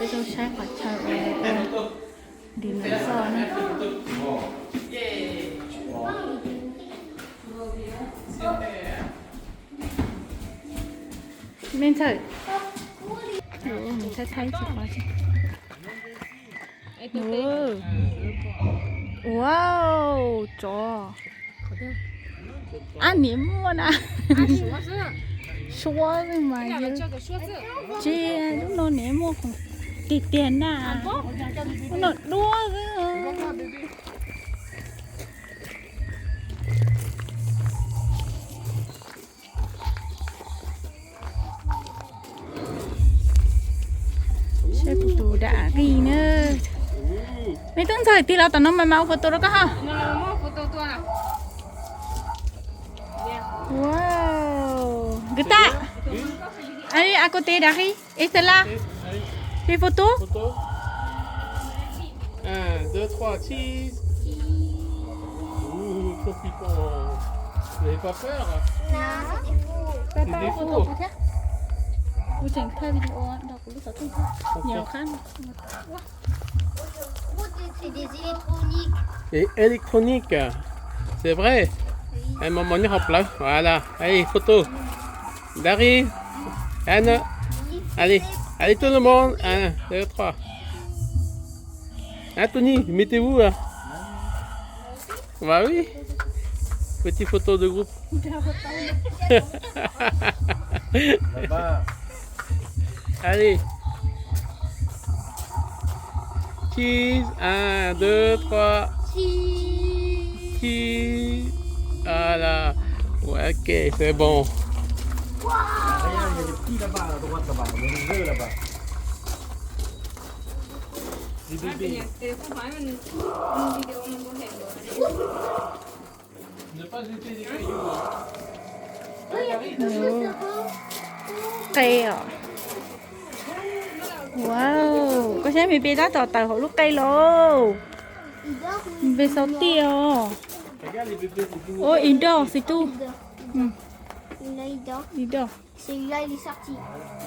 bây giờ sai quả chờ đi lấy so nữa mình thử mình sẽ thấy chị có chị wow chó ăn niệm luôn à xóa rồi mà chị lúc nó ném mua không tịt tiền à nó đua rồi xe phụ đã gì nữa mấy tuần thời tí là tao nó mau photo đó có ha wow gita allez à côté d'Harry et celle-là fais photo 1, 2, 3, cheese. Ouh, trop flippant. Vous n'avez pas peur? Papa photo của thế cô chỉnh thay video đó của lúc thôi nhiều khăn C'est des électroniques. Et électronique. C'est vrai? Oui. Maman, on hop là. Voilà. Allez, photo. Dari. Anne. Allez. Allez, tout le monde. 1, 2, 3. Anthony, mettez-vous là. Bah oui. Petite photo de groupe. Allez. Cheese. 1, 2, 3. Cheese. Voilà. Ouais, ok, c'est bon. Regarde, il y a des petits là-bas, à droite là-bas, il y a des œufs là-bas. Des bébés. Ne pas jeter des cailloux. cây à wow có xem mình bị đá tàu tàu hộ lúc cây luôn về 6 tiêu Regarde les bébés, c'est fini. oh il dort c'est tout Là, il dort. il dort Celui-là, il est sorti.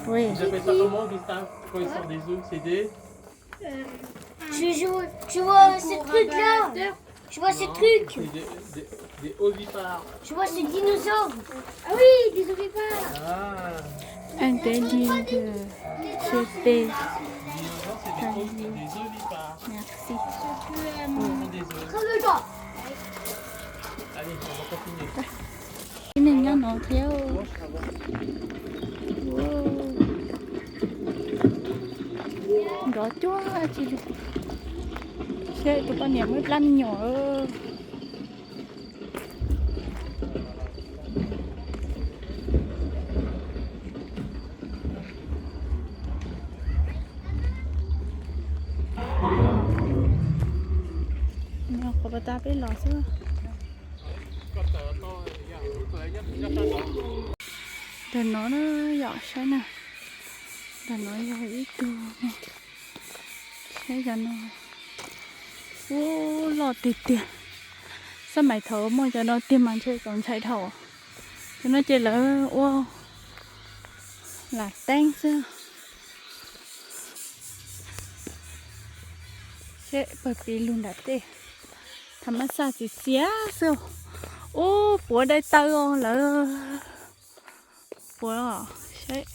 oui Vous appelez ça comment, Gustave? Quand ils sortent des œufs, c'est des... Tu vois ce truc-là. Tu vois ce truc. C'est des ovipares. Tu vois ce dinosaure. Ah oui, des ovipares. Ah. interdit de jeter Les dinosaures, c'est des ovipares. merci Ils des œufs. Comme le gars. Allez, on va continuer. cái này nhá nó theo đó chúa chị chơi tụi con nhà mới lăn nhỏ nhỏ có bà ta biết lò xưa để nó nhỏ sai nè để nó nhỏ ít tu nè sai cho nó ô lò tịt tịt sao mày thở mà cho nó tiêm ăn chơi còn chạy thở cho nó chơi là ô là tang xưa sẽ bởi vì luôn đặt tê thầm ăn sao chỉ xía xưa ô bữa đây tao là bữa à sẽ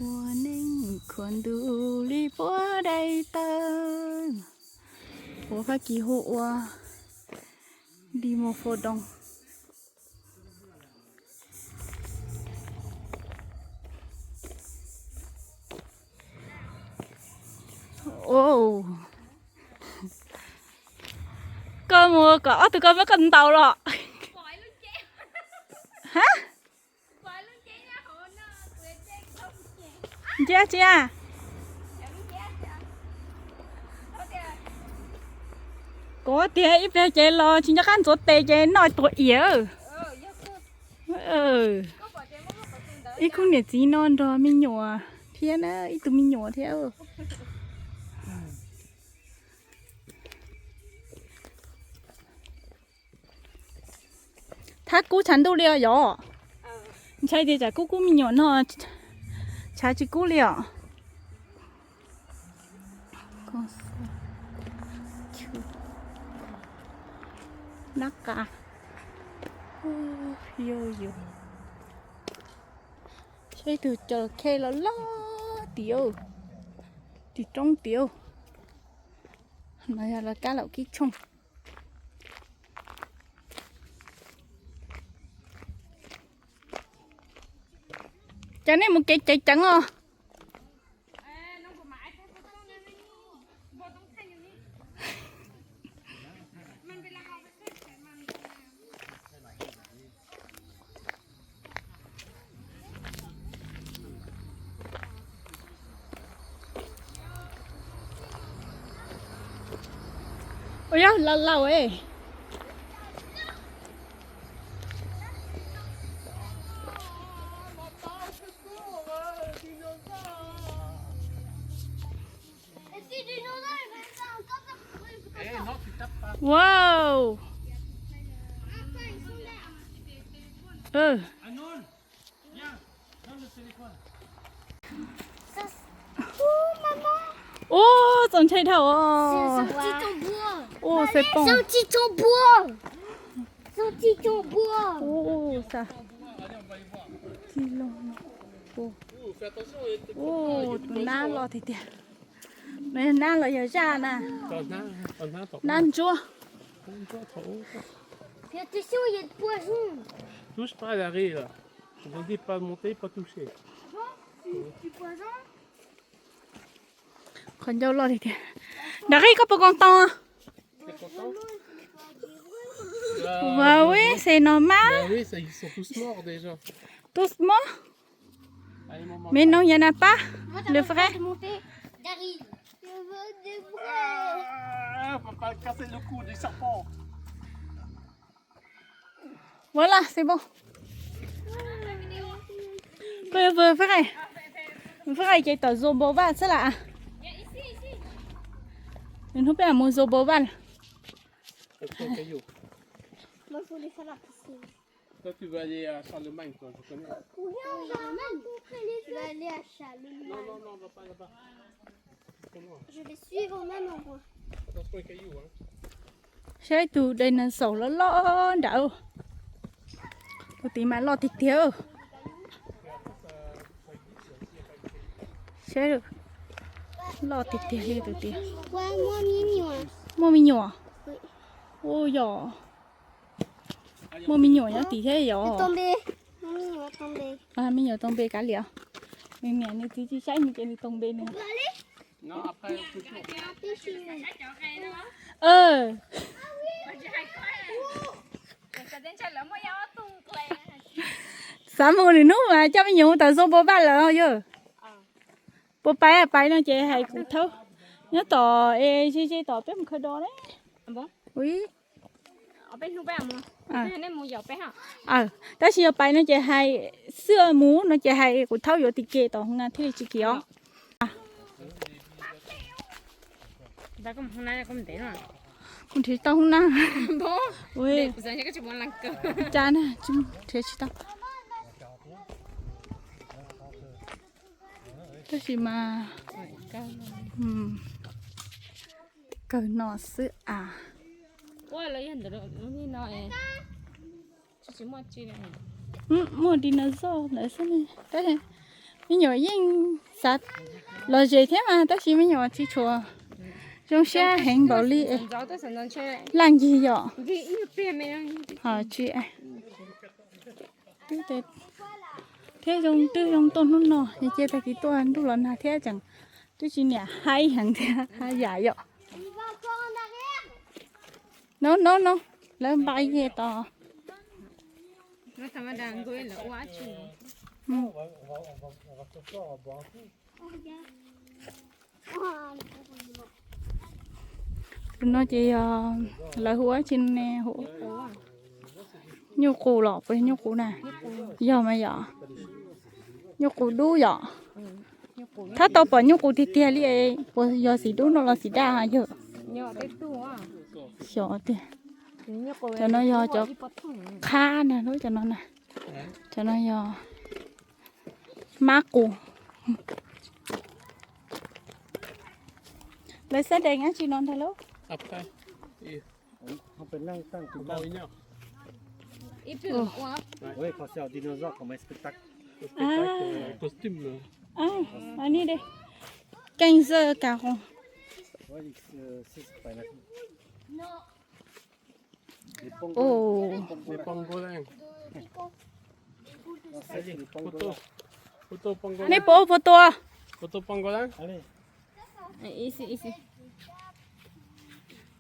bữa nên còn đủ đi bữa đây tao bữa phải kỳ hộ đi mua phô đông ô con mua cỏ tụi con mới cần tàu rồi hả chết chưa có tiền ít ra chơi lo chỉ cho khán số tệ chơi nói tuổi yếu ít không để gì non rồi mình nhỏ thiên á ít tụi mình nhỏ theo他姑产都了哟，你猜的在姑姑米鸟呢，才去姑了。con sơ chú nắc cả yo yo chơi từ chờ khe là lo tiểu thì trong tiểu này là cá lẩu kí chung cho nên một cái chạy trắng à ôi ya lâu lâu ấy wow ô dòng chạy thầu ô c'est bon Sorti ton bois. Sorti ton bois. ô ça ô Fais attention, il y a des ô tụi na lo thì tiền này na lo giờ ra nè nan chua Fais attention, il y a des poissons. Touche pas à l'arrêt là. Je dis pas monter, pas toucher. Du poisson. còn dâu lo thì tiền đã khi có một con to T'es content? bah oui c'est normal Bah oui, ça, ils sont tous morts déjà. tous morts Allez, maman. mais non il y en a pas le vrai Monter. Dari. Je veux des vrais. Ah, faut pas casser le cou du serpent. voilà c'est bon vừa vrai chạy tàu dô bố bạn sẽ là mình không biết là mua dô bố bạn Avec un caillou. Moi, je voulais faire la piscine. Toi, tu vas aller à Charlemagne, toi, je connais. Oui, je vais aller à Charlemagne. Non, non, non, on va pas là-bas. C'est loin. Je vais suivre même endroit. Attention, un caillou, hein. sẽ từ đây là sầu lo đậu tôi tìm mà lo thịt thiếu sẽ được lo thịt thiếu đi từ tiền Ouais, moi, mignon. mua mì nhỏ Oui. ôi giò mua mì nhỏ nhá tí thế C'est giò tombé. Oui, il va tomber. à mì nhỏ tông bê cá liều mình mẹ này tí cháy mình cái tông bê nữa On peut aller? Non, après, on peut Pêcher. Sao mua thì nút mà cho mình dùng tờ số bố ba là chứ bố bay nó chơi hay cũng thâu nhớ tỏ chi tỏ biết một khơi đó đấy Bố, ui ở bên Hubei mà. à Nên mua dầu bé à đó chỉ bay nó chơi hay xưa mú nó chơi hay cũng thâu vô thì kê tỏ không thì chỉ kiểu Bà cũng hôm nay cũng để rồi. cũng thì tao không năng Bố, ui giờ cái chuyện buồn lăng cơ. cha nè chúng thế chỉ tao đó chỉ mà cờ nọ sữa à Ôi lấy hình được nó như nói. Chỉ mua chi này. mua dinosaur lại xem này đấy này mấy nhỏ yên sạch lo gì thế mà đó chỉ mấy nhỏ chỉ chùa trong xe hẹn bảo ly Gió tới sẵn chơi. làm gì vậy Vì như bia mày hả chị thế trong tôn nó nọ thì chơi ta cái tôn lúc lần nào thế chẳng tôi chỉ nhả hai hàng thế hai giải vậy Il va encore en arrière. no lên bay về to nó thầm đang quên là quá chừng. On va ce soir, on va boire un coup. nó chỉ là húa trên nè húa nhu củ lọ với nhu củ nè giờ mà giờ nhu củ đu giờถ้าต่อไปนกกูที่เตี้ยลี่ปอยอสีดูนอสีดาเยอะ Nhỏ tới tua. เสียวเตี้ย Nhỏ cô cho nó do cho đi bắt thùng. ค่าน่ะรู้จะนอนน่ะจะนอนยอมากู lấy xe đèn á chị non thay lúc Après, et เขาเป็นนั่งตั้งกิน encore 1 heure. Et puis, Oh.เฮ้ยเขาเซลดิโนเสาร์เขาไม่สเปกตัก Le spectacle, costume. à anh đi đây 15h40 เฮ้ยไปนะ oh Les pangolins. Photo. Photo pangolin. này bố photo Photo pangolin. Allez. ici, ici.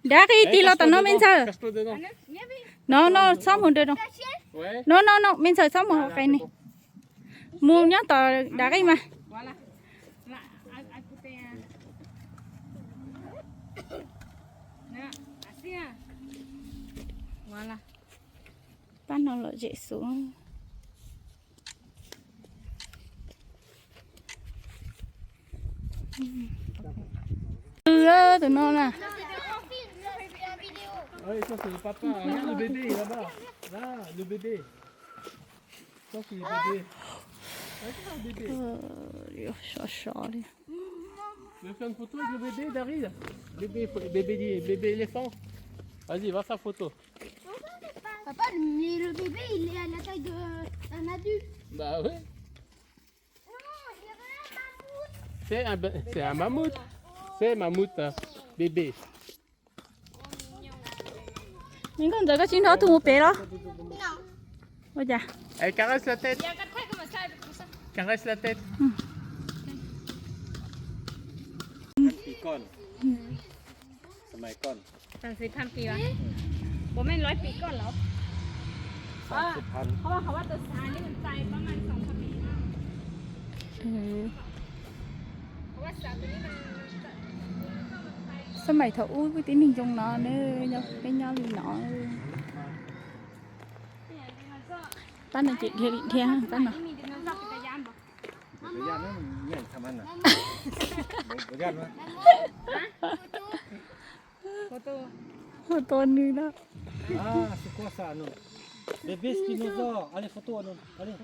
đã cái tí lo tao nó mình sao Cache-toi dedans. nó xong rồi đâu Ouais. nó mình sợ xong rồi cái này mua nhá tao đã cái mà Voilà. Là, à côté. Nè, assis. Voilà. bắt nó lại dễ xuống tụi nó nè Oui, ça c'est le papa. Regarde le bébé là-bas. Là, le bébé. Ça c'est le bébé. Regarde le bébé. sợ đi Tu veux faire une photo avec le bébé, Daryl? Bébé éléphant. Vas-y, va faire photo. Papa, le bébé, il est à la taille d'un adulte. Bah ouais. Non, il y avait un mammouth. C'est un mammouth. C'est un mammouth, bébé. mình còn giờ có chuyện đó thu một bé đó Non. ôi dạ Elle caresse la tête. Il y a quatre traits comme ça, comme ça. Caresse la tête. ปีก่อนสมัยก่อน 30,000 ปีวะผมไม่100 ปีก่อนเหรอ 30,000 เพราะว่าตัวสารนี่มันใจประมาณ2,000 ปีนะ ừ. เพราะว่าสารตัวนี้มัน sao mày thở ui với tiếng mình trong nó nữa nhau cái nhau thì nó bắt là chị kia định theo bắt nó มีไดโนเสาร์เป็นตะยานบ่ บ่ย่านนั้นแม่นทำมันน่ะบ่ย่านวะ โฟโต้ một tuần nữa đó c'est quoi ça non bébé spinosaure allez photo non allez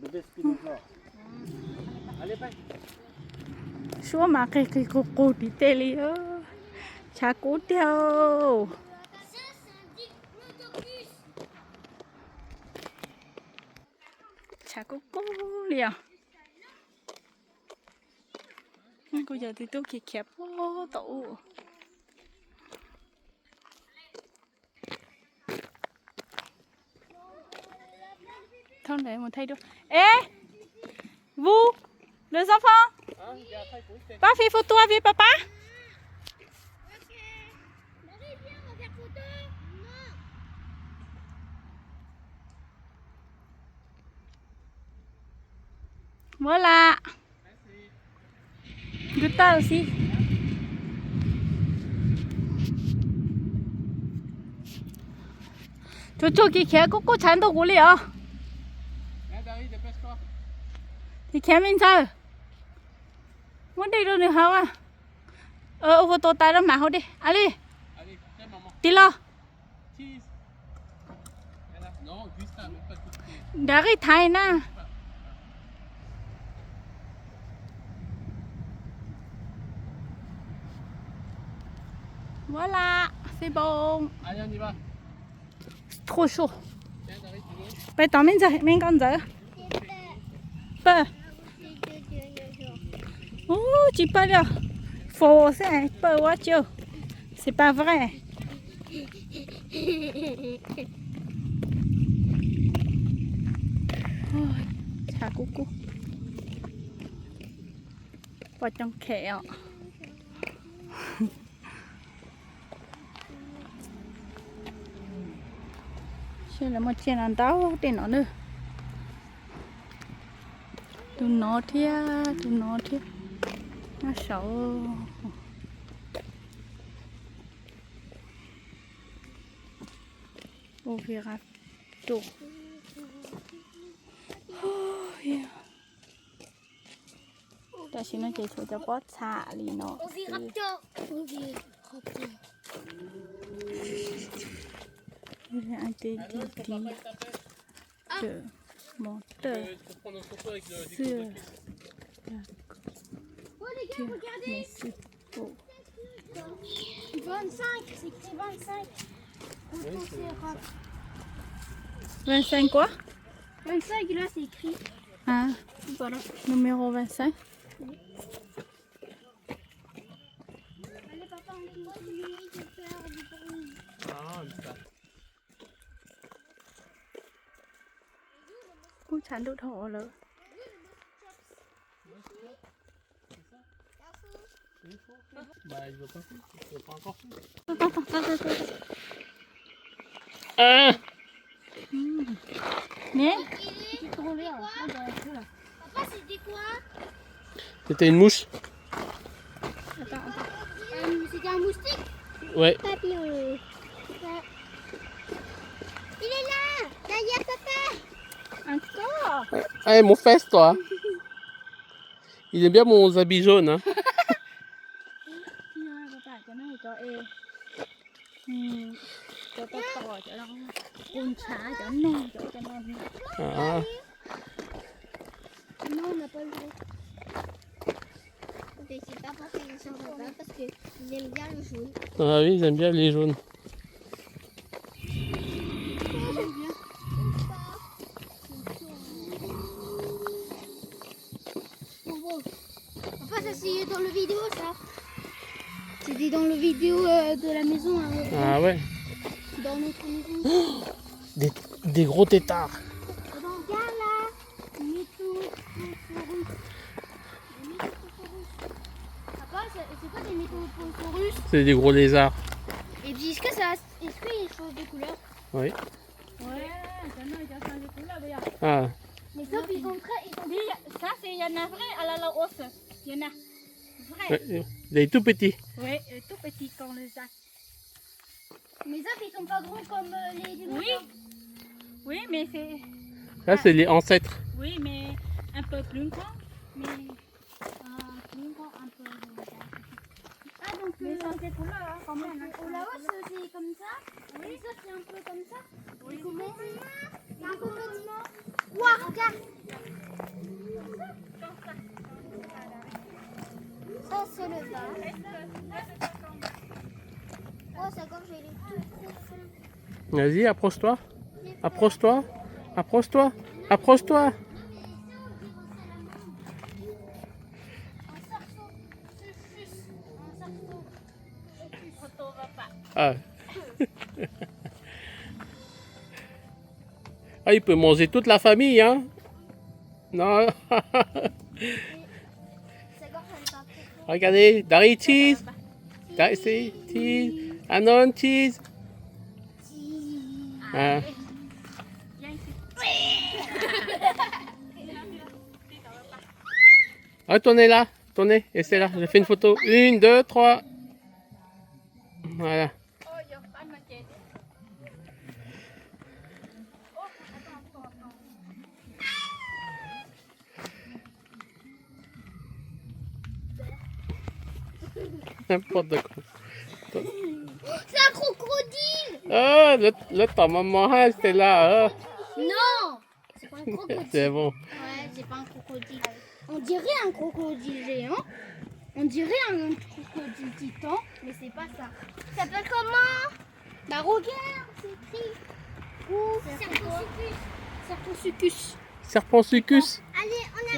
bébé spinosaure allez bye xuống mà cái cô tí tê li ơ chả cố theo Ça, c'est un diplodocus. chả cố liền cô giờ thì tôi kịp khép tủ thôi để một thay đâu ê vu les enfants pas fait photo avec papa Ok. Marie, viens, on va faire photo. Non. voilà Gusta aussi 저쪽이 개 꽂고 잔도 고래요 Viens, Daryl, dépêche-toi. thì ké mình sao muốn đi đâu nữa hả à ô tô tay đó mà hô đi ali Allez, tiens, maman. đi lo Cheese. Viens là. Non, Gustave, pas tout de suite. đã cái thay na voilà c'est bon Allez, on y va. trop chaud Tiens, Daryl, tu veux? bây giờ mình còn giờ bơ chỉ pas là faux c'est pas quá chưa c'est pas vrai ôi chả cú vào trong kẹo xem là một chuyện ăn táo tiền nó nữa tụi nó thiệt nó sợ ô việc à tụ ta xin nó chạy xuống cho bớt xạ lì nó Oviraptor. Oviraptor. il a été dit de monter Tu peux prendre une photo avec le sur diplodocus. Oh les gars, regardez. mais c'est beau 25, c'est écrit 25. Photo Sierra. 25 quoi? 25, là, c'est écrit. Ah, Voilà. numéro 25. Allez, papa, on continue de faire du bruit. Ah, ça. ผู้ฉันดูโถเลย Bah, je veux pas. Je veux pas encore. Ah! เนี่ย C'est trop bien. Papa, c'était quoi? C'était une mouche? C'était un moustique? Ouais. Papillon. Il est là! Derrière papa! encore Allez, mon fesse, toi. Il aime bien mon habit jaune, hein. พี่ให้ป้าป้าจะให้ตัวเองตัวต่อจะลองกุนช้าจะนอนจะนอน Ah. Non, on n'a pas le droit. Ok, c'est pas pour faire ça papa parce qu'ils aiment bien le jaune. Ah oui, ils aiment bien les jaunes. Papa, ça c'est dans le vidéo ça. C'était dans le vidéo de la maison, Ah ouais. dans notre maison. Des gros têtards. Regarde là, Métoposaurus. Papa, c'est quoi des Métoposaurus? C'est des gros lézards. Et puis est-ce qu'ils changent de couleur? Oui. ouaisจะนอนจะฟังเลยคุณละเบีย Ah. Les top ils sont très... Dis, ça c'est Yana vrai à la hausse. Yana. Vrai. Ouais, il est tout petit. Oui, tout petit comme le Zach. Mes œufs ils sont pas gros comme les dinosaures. Oui. Oui, mais c'est. Là, c'est les ancêtres. Oui, mais un peu plus grand. Mais. Plus grand, un peu. Ah donc Mais ça c'est pour là, hein, quand même. Hein. au Laos c'est comme ça. Les autres c'est un peu comme ça. Oui. Complètement. Ouah, regarde. Ça c'est le bas. Oh sa gorge elle est toute profonde. Vas-y, approche-toi. Approche-toi. Approche-toi. Approche-toi. Ah. Ah, il peut manger toute la famille, hein. Non. Sa gorge elle est pas profonde. Regardez, Dari cheese. Dari cheese. Anon cheese. Ah. Ah, tournez là. Tournez. Et c'est là. J'ai fait une photo. 1, 2, 3. Voilà. N'importe quoi. C'est un crocodile. Ah, l'autre, ta maman, hein, c'était là. Ah. Non. C'est pas un crocodile. C'est bon. Ouais, c'est pas un crocodile. On dirait un crocodile géant. On dirait un crocodile titan, mais c'est pas ça. Ça s'appelle comment? Bah regarde, c'est écrit. Ou Serposuchus. Serpensucus. Allez, on a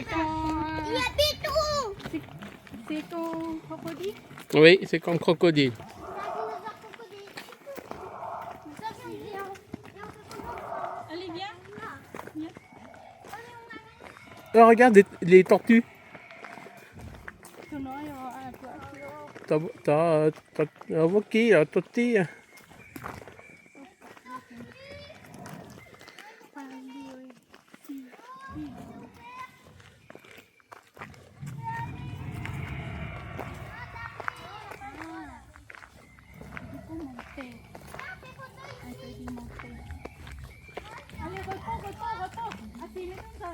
Il y a Béton. C'est ton crocodile? Oui, c'est comme crocodile. Allez, viens. Oh, regarde les tortues. T'as qui là, Toti? Allez, retourne. Asseyez-vous ça.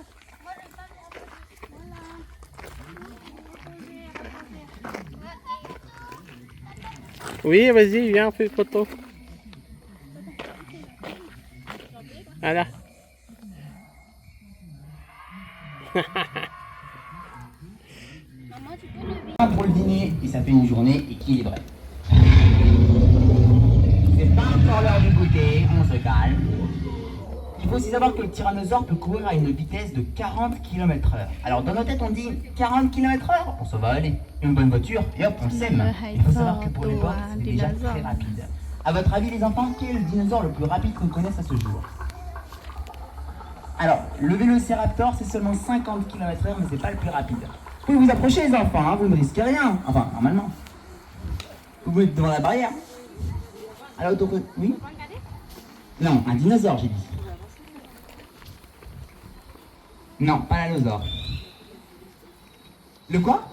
Oui, vas-y, viens, fais une photo. Voilà. Maman, tu peux lever. Pour le dîner et ça fait une journée équilibrée. encore l'heure du goûter, on se calme. Il faut aussi savoir que le tyrannosaure peut courir à une vitesse de 40 km/h. Alors dans nos têtes on dit 40 km/h, on s'en va aller. Une bonne voiture et hop on sème. Il faut savoir que pour l'époque c'est déjà très rapide. A votre avis les enfants, quel est le dinosaure le plus rapide qu'on connaisse à ce jour? Alors le vélociraptor c'est seulement 50 km/h mais c'est pas le plus rapide. Vous pouvez vous approcher les enfants, hein, vous ne risquez rien. Enfin normalement. Vous êtes devant la barrière. Alors autour de... Oui? Non, un dinosaure j'ai dit. Non, pas l'allosaure. Le quoi?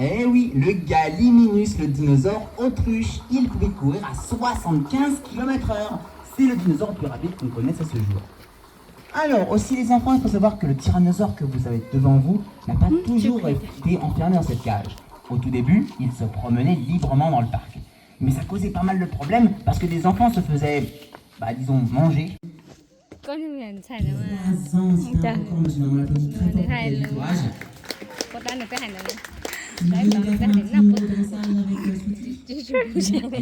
Eh oui, le Gallimimus, le dinosaure autruche. Il pouvait courir à 75 km/h. C'est le dinosaure le plus rapide qu'on connaisse à ce jour. Alors, aussi les enfants, il faut savoir que le tyrannosaure que vous avez devant vous n'a pas toujours été enfermé dans cette cage. Au tout début, il se promenait librement dans le parc. Mais ça causait pas mal de problèmes parce que des enfants se faisaient, disons, manger. ก็ยังเห็นใช่นะว่า 3 ans, c'est important, monsieur. On l'applaudit très fort pour le courage. ก็ตอนนี้ไปหันเลย Vous voulez bien faire un petit mot de dressage avec le Sweetie? จะชูใช่ไหม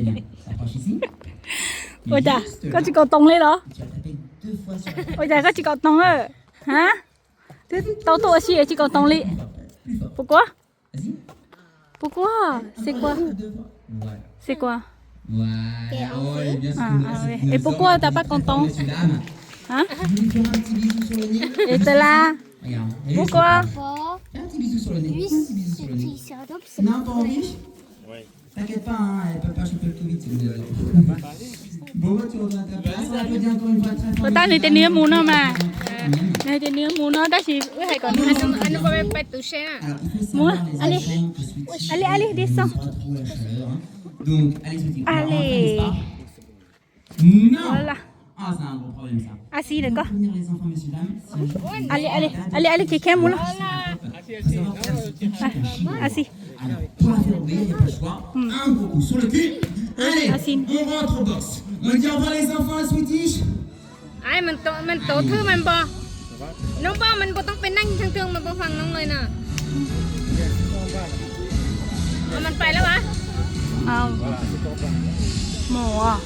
S'approche ici. โอ้ยจ้ะก็จะกดตรงเลยเหรอ Tu vas taper 2 fois sur la tête. โอ้ยจ้ะก็จะกดตรงเลยฮะtao toi aussi tuกดตรงเลย Plus fort. pourquoi Vas-y. pourquoi c'est quoi Encore 2 fois. Ouais. c'est quoi Voilà. Oh, et bien sûr. Ah, oui. Et pourquoi t'as pas content? Hein? Vous voulez faire un petit bisou sur le nez? et t'es là Regarde. pourquoi Fort. Fais un petit bisou sur le nez. Lui, Fais un petit bisou sur le nez. c'est Non, pas envie? Ouais. T'inquiète pas, hein, elle peut pas choper le Covid, c'est le dinosaure. Bon, bah, tu reviens à ta place. On applaudit encore une fois très fort. ตอนนี้แต่เนื้อหมูเนาะมาในแต่เนื้อหมูเนาะได้สิเอ้ยให้ก่อน อันนั้นก็เป็นเป็ดตู้เช่น Alors, il faut savoir, les allez. enfants, que Sweetie Allez, allez, descends. n'aime pas trop la chaleur, hein. Donc, allez, Sweetie, on va Allez. rentrer, n'est-ce pas? Non. voilà Ah, c'est un gros problème, ça. assis d'accord Prévenir les enfants, messieurs, dames. Si allez แค่หมูเนาะ faut savoir faire ce petit cachot. assis Alors, pour la faire obéir, il n'y a pas le choix. Un gros coup sur le cul. Allez, Assis. on rentre au box. On dit au revoir les enfants à Sweetie. ไอ้มันโตทื่อมันบ่น้องบ่มันบ่ต้องไปนั่งทางเทิงมันบ่ฟังน้องเลยน่ะเอามันไปแล้ววะ เอาหมูอ่ะ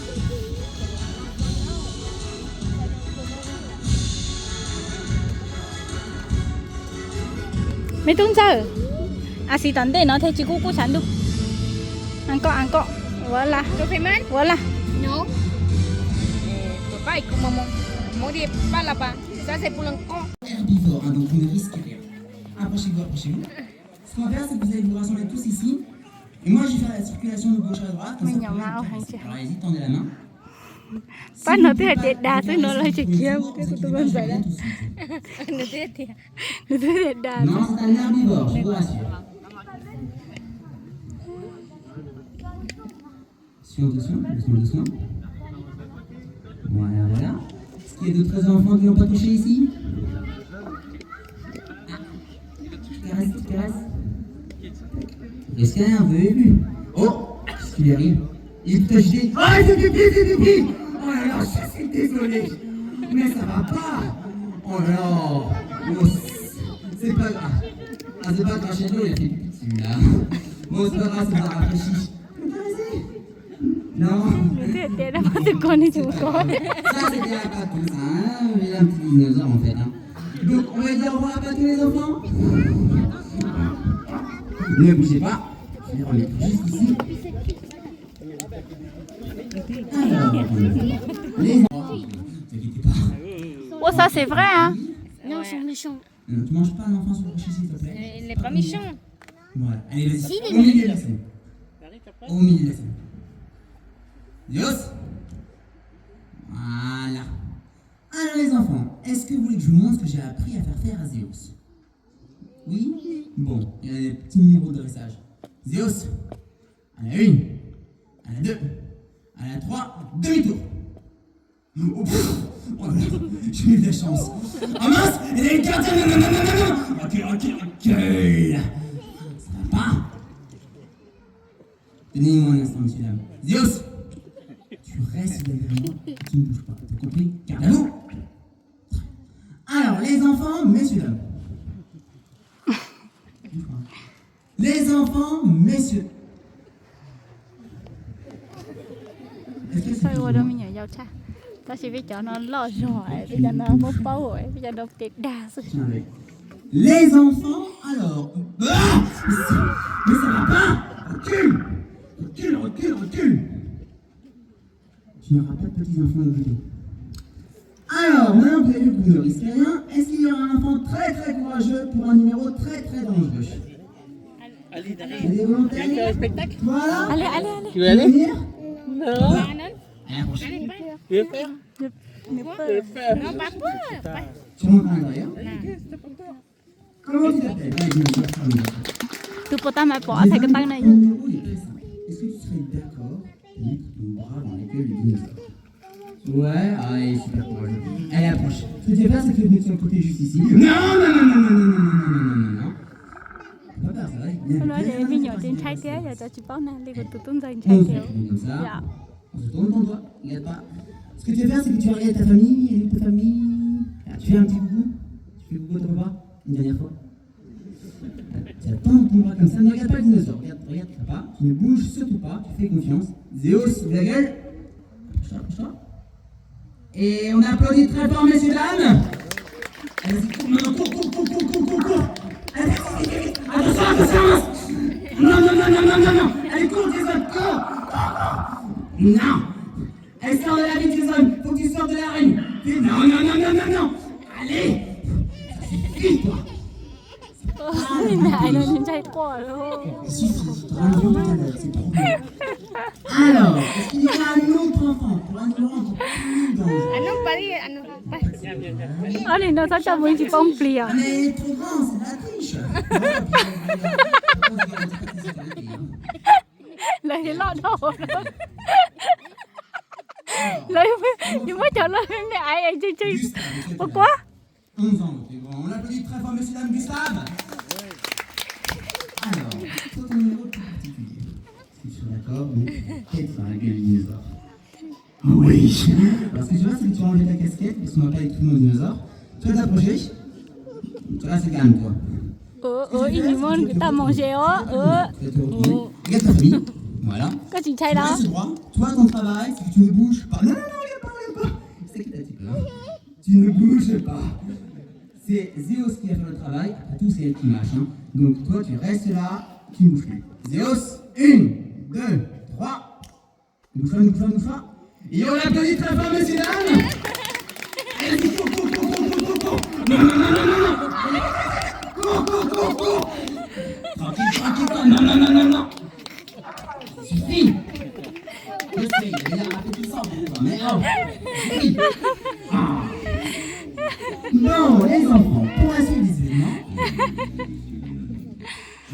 ไม่ต้องเจอassis tante nó thấy chị cô sẵn được ăn có voilà โจเพมัน voilà No. Baik, mau di palapa. Saya pulang kok. Herbivore, hein, donc vous ne risquez rien. Approchez-vous, approchez-vous. Ce qu'on va faire, c'est que vous allez vous rassembler tous ici. Et moi, je vais faire la circulation de gauche à droite. Comme ça, Mais vous il y en a pouvez un, caresser. hein, Alors, allez-y, tendez la main. pas nó thấy đẹp đà tới nó lại chỉ kia một cái tụi con phải đấy Nanti dia. nó thấy đẹp đà Non, c'est un herbivore, je vous rassure. Doucement, doucement, doucement. Voilà, voilà. Est-ce qu'il y a d'autres enfants qui n'ont pas touché ici? Ah. Tu caresses. Est-ce qu'il y a un peu ému? Oh, qu'est-ce qui lui arrive? Il est tout agité. Oh, c'est pipi! Oh là là, je suis désolé. Mais ça va pas. Oh là là. Bon, c'est pas grave. Ah, c'est pas cracher de l'eau, il a fait pipi dessus là. Bon, c'est pas grave, ça va rafraîchir. Non. đẹp lắm có được con đi chú con Ça, c'était la patouze, hein. Il a un petit dinosaure en fait. Hein. Donc, on va dire au revoir à tous les enfants. Ne bougez pas. Je vais remettre juste ici. Alors, les enfants, ne vous inquiétez pas. oh ça c'est vrai hein Non, ils sont méchants. Tu manges pas l'enfant sur le rocher, s'il te plaît. Il est pas méchant. Voilà. Allez, vas-y. Si, il est Au milieu de la scène. Au milieu de la scène. Dios. Voilà. Alors les enfants, est-ce que vous voulez que je vous montre ce que j'ai appris à faire à Zéus? Oui? Bon, il y a des petits niveaux de dressage. Zéus, à la 1, à la 2, à la 3, demi-tour. Oh, pff, oh là là, j'ai eu de la chance. Oh mince, il y a une carte. Non. Ok. Ça va pas? Tenez-moi un instant, monsieur dame. Zéus, tu restes derrière moi, tu ne bouges pas. T'as compris? Garde à vous. Alors, les enfants, messieurs dames. Les enfants, messieurs. Est-ce que c'est thôi qua đó mình nhảy giao cha ta chỉ biết cho nó lo giỏi bây giờ nó bốc báu rồi bây giờ nó tiệt đà rồi. Tiens, allez. Les enfants, alors. Ah, mais ça va pas. Recule. Recule, recule, recule. Tu n'auras pas de petits enfants à écouter. Alors, maintenant vous avez vu que vous ne risquez rien. Est-ce qu'il y aura un enfant très très courageux pour un numéro très très dangereux? Allez, C'est des volontaires. spectacle. Voilà. Allez allez allez. Tu veux aller? Venir. Non. À la prochaine. Tu veux faire? Tu veux faire? Tu rentres à l'intérieur. Comment tu t'appelles? Allez, dinosaure, parle-moi. Từ bữa ta mà bỏ thành cái tay này Le numéro, il est très simple. Est-ce que tu serais d'accord de mettre ton bras dans la gueule du dinosaure? Ouais, allez, super courageux. Allez, approche. Ce que tu vas faire, c'est que tu vas te mettre sur le côté juste ici. Non, non, non, non, non, non, non, non, non, non, non, non. Pas peur, ça va. Il y a nói bien để mình nhỏ un trên petit trái peu té de giờ cho chị báo nè đi còn từ tung dành On trái se téo tourne comme ça. dạ On se tourne devant toi. Regarde pas. Ce que tu vas faire, c'est que tu vas regarder ta famille. Elle est où ta famille? Ah, tu fais un petit coucou. Tu fais coucou à ton papa. Une dernière fois. Tu vas tendre ton bras comme ça. Ne regarde pas le dinosaure. Regarde, regarde papa. Tu ne bouges surtout pas. Tu fais confiance. Zéos, ouvre la gueule. Approche-toi, approche-toi. Et on applaudit très fort, messieurs, dames. Allez-y, cours, maintenant, cours, cours, cours, cours, cours, cours, cours. Allez, vite, vite, vite. Attention, attention. Non, non, non, non, non, non, non. Allez, cours, Jason, cours. Non. Elle sort de la vie, Jason. Faut que tu sortes de l'arène. Non, non, non, non, non, non. Allez. Vite, toi. ngại nó trên trái quả luôn. Suffit, t'auras un tout à l'heure, c'est trop bien. Alors, est-ce qu'il y aura un autre enfant pour un numéro encore plus dangereux? Anh không phải đi, anh không phải. Ở đây nó sao cho mình chỉ bông plìa. Ah, mais elle est trop grande, c'est de la triche. Lấy cái lọ đầu đó. Lấy nhưng mà trở lên này ai chi chi. Bất quá. 11 ans, c'est bon. On applaudit très fort, monsieur, dame, Gustave. Alors, toi, ton numéro est plus particulier. Si tu es d'accord, mais tête sur la gueule du dinosaure. Oui. Alors, ce que tu vas, c'est que tu vas enlever ta casquette, parce qu'on va pas avec tout le monde dinosaure. Tu vas t'approcher. Tu vas rester calme, toi. Il muốn người ta manger ó. Tu vas te retourner. Regarde ta famille. Voilà. Có chị trai Tu đó. restes droit. Toi, ton travail, c'est que tu ne bouges pas. Non, non, non, regarde pas, regarde pas. C'est qui t'a dit peur. Tu ne bouges pas. C'est Zéos qui va faire le travail. Après tout, c'est elle qui mâche. Hein. Donc, toi, tu restes là, tu ne bouges plus. Zéos, 1, 2, 3. Ne bouge pas, ne bouge pas, ne bouge pas. Et on applaudit très fort, messieurs, dames. Allez-y, cours, cours, cours, cours, cours, cours, cours. Non, non, non, non, non, non. Cours, cours, cours, cours. Tranquille, tranquille, toi. Non, non, non, non, non. Suffit. Je sais, il a déjà répété ça, mais oh. Oui. Ah. Bon, les enfants, pour la suite des événements.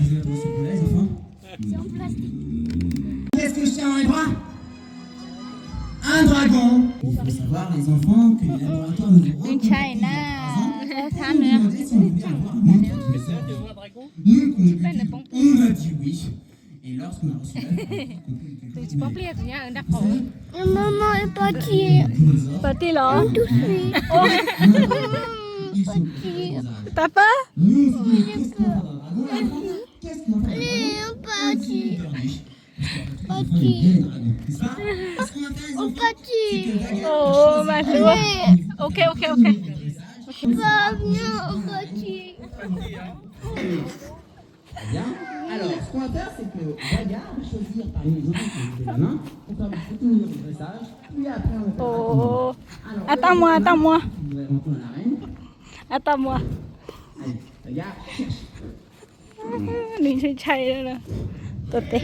Je vais attention pour les enfants. Qu'est-ce que je tiens dans les bras? Un dragon. Il faut savoir, les enfants, que les laboratoires nous ont Une China. Tháng nữa. demandé si on pouvait avoir un dragon. Nous, on a dit oui. Et lorsqu'on a reçu la Tụi chị bóp lia tụi nhá, đắp khổ. Maman est partie. Parti là. Tout de suite. ils sont prêts. T'as pas? Nous, on s'est dit, qu'est-ce qu'on va faire d'un dragon, les enfants? Qu'est-ce qu'on va faire d'un dragon? On est parti. N'est-ce pas? Ce qu'on va faire, les On enfants, parti. c'est que Daga Oh, ma chère. Ok, ok, ok. Va venir, on parti. Très bien. Alors, ce qu'on va faire, c'est que Daga va choisir parmi les enfants qui ont levé la main pour faire une photo de dressage. Puis après, on va faire un Oh. Alors, Attends-moi, attends-moi. vous allez rentrer dans l'arène. Attends-moi. Allez, Daga, cherche. Mình sẽ chạy đây nè. Tốt thế.